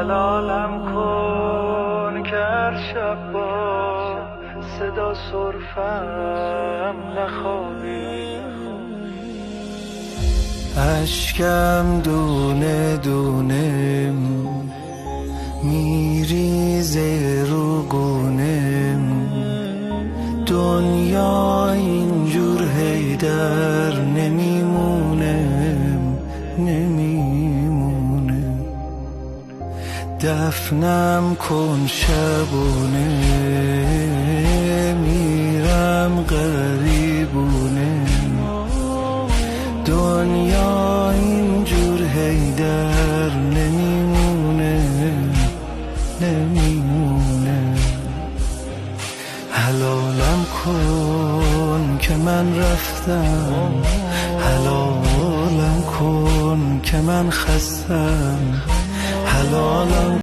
حلالم کن که هر شب با صدا سرفم نخوابی. اشکم دونه دونه میریزه رو گونم، دنیا اینجور هیدر نمیمونه. دفنم کن شبونه، میرم غریبونه. دنیا اینجور هیدر نمیمونه. حلالم کن که من رفتم، حلالم کن که من خستم، حلالم